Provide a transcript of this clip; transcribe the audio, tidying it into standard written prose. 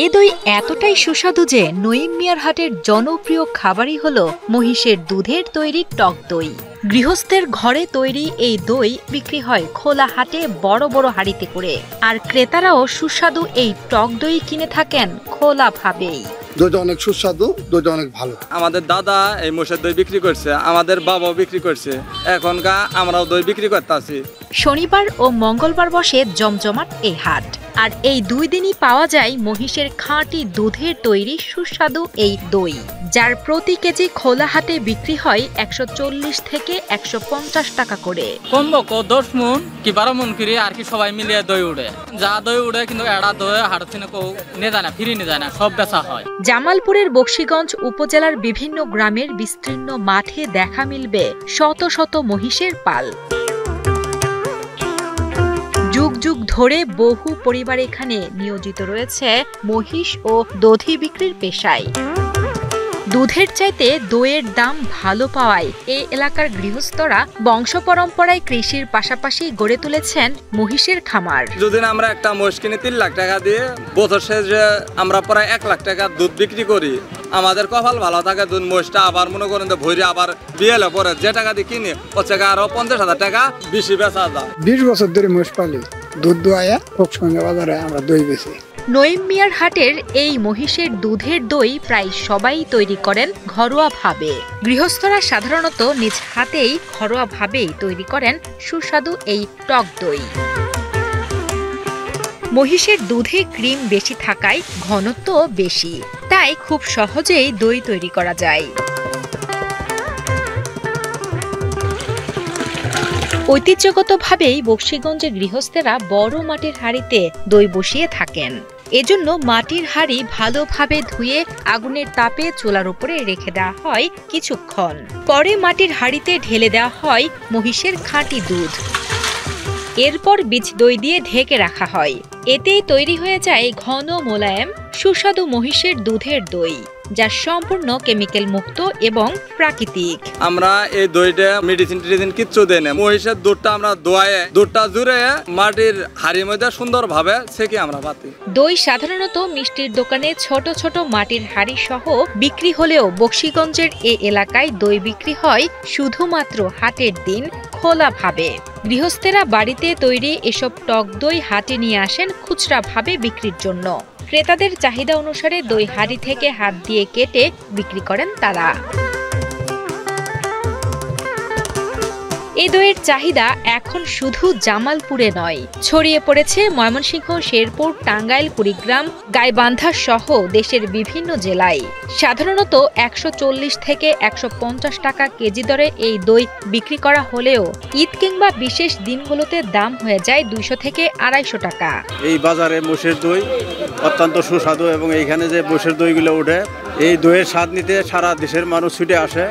এ দই এতটাই সুস্বাদু যে নঈম মিয়ার হাটের জনপ্রিয় খাবারই হলো মহিষের দুধের তৈরি টক দই। গৃহস্থের ঘরে তৈরি এই দই বিক্রি হয় খোলা হাটে বড় বড় হাঁড়িতে করে, আর ক্রেতারাও সুস্বাদু এই টক দই কিনে থাকেন খোলা ভাবেই। দইটা অনেক সুস্বাদু, দইটা অনেক ভালো। আমাদের দাদা এই মোষের দই বিক্রি করছে, আমাদের বাবাও বিক্রি করছে, এখনকার আমরাও দই বিক্রি করতেছি। শনিবার ও মঙ্গলবার বসে জমজমাট এই হাট, আর এই দুই দিনই পাওয়া যায় মহিষের খাঁটি দুধের তৈরি সুস্বাদু এই দই, যার প্রতি কেজি খোলা হাটে বিক্রি হয় 140 থেকে 150 টাকা করে। কমবক 10 মন কি 12 মন করে আর কি সবাই মিলিয়ে দই উড়ে, যা দই উড়ে কিন্তু এড়া দই হাট থেকে নিয়ে যায় না, ফিরে নিয়ে যায় না, সব বেচা হয়। জামালপুরের বকশীগঞ্জ উপজেলার বিভিন্ন গ্রামের বিস্তীর্ণ মাঠে দেখা মিলবে শত শত মহিষের পাল। যুগ যুগ ধরে বহু পরিবার এখানে নিয়োজিত রয়েছে মহিষ ও দধি বিক্রির পেশায়। দুধের চাইতে দইয়ের দাম ভালো পাওয়ায় এই এলাকার গৃহস্থরা বংশ পরম্পরায় কৃষির পাশাপাশি গড়ে তুলেছেন মহিষের খামার। যদি আমরা একটা মহিষ কিনে 3 লাখ টাকা দিয়ে বছর শেষে আমরা প্রায় 1 লাখ টাকা দুধ বিক্রি করি, আমাদের কপাল ভালো থাকে। দুধ মহিষটা আবার মনে করেন ভরে আবার বিয়েলে পরে যে টাকা দিয়ে কিনে হচ্ছে আরো 50,000 টাকা বেশি বেচা যায়। 20 বছর ধরে মহিষ পালি, দুধ দোয়াইয়া ফোকসঙ্গে বাজারে আমরা দই বেচি। নঈম মিয়ার হাটের এই মহিষের দুধের দই প্রায় সবাই তৈরি করেন ঘরোয়া ভাবে। গৃহস্থরা সাধারণত নিজ হাতেই ঘরোয়া ভাবেই তৈরি করেন সুস্বাদু এই টক দই। মহিষের দুধে ক্রিম বেশি থাকায় ঘনত্ব বেশি, তাই খুব সহজেই দই তৈরি করা যায়। ঐতিহ্যগতভাবেই বকশীগঞ্জের গৃহস্থেরা বড় মাটির হাঁড়িতে দই বসিয়ে থাকেন। এজন্য মাটির হাঁড়ি ভালোভাবে ধুয়ে আগুনের তাপে চুলার উপরে রেখে দেওয়া হয় কিছুক্ষণ। পরে মাটির হাঁড়িতে ঢেলে দেওয়া হয় মহিষের খাঁটি দুধ। এরপর বীজ দই দিয়ে ঢেকে রাখা হয়। এতেই তৈরি হয়ে যায় ঘন মোলায়েম সুস্বাদু মহিষের দুধের দই, যা সম্পূর্ণ কেমিক্যাল মুক্ত এবং প্রাকৃতিক। আমরা এই দইটা মেডিসিন কিচ্ছু দেই না। মহিষের দুধটা আমরা দোয়ায়ে দুধটা জুড়ে মাটির হাড়ির মধ্যে সুন্দর ভাবে ছেঁকে আমরা বাতি। দই সাধারণত মিষ্টির দোকানে ছোট ছোট মাটির হাড়ি সহ বিক্রি হলেও বকশীগঞ্জের এ এলাকায় দই বিক্রি হয় শুধুমাত্র হাটের দিন খোলা ভাবে। গৃহস্থেরা বাড়িতে তৈরি এসব টক দই হাটে নিয়ে আসেন খুচরা ভাবে বিক্রির জন্য। ক্রেতাদের চাহিদা অনুসারে দই হাঁড়ি থেকে হাত দিয়ে কেটে বিক্রি করেন তারা। এই দইয়ের চাহিদা এখন শুধু জামালপুরে নয়, ছড়িয়ে পড়েছে ময়মনসিংহ, শেরপুর, টাঙ্গাইল, কুড়িগ্রাম, গাইবান্ধা সহ দেশের বিভিন্ন জেলায়। সাধারণত 140 থেকে 150 টাকা কেজি দরে এই দই বিক্রি করা হলেও ঈদ কিংবা বিশেষ দিনগুলোতে দাম হয়ে যায় 200 থেকে 250 টাকা। এই বাজারে মোষের দই অত্যন্ত সুস্বাদু এবং এইখানে যে মোষের দইগুলো ওঠে, এই দইয়ের স্বাদ নিতে সারা দেশের মানুষ ছুটে আসে।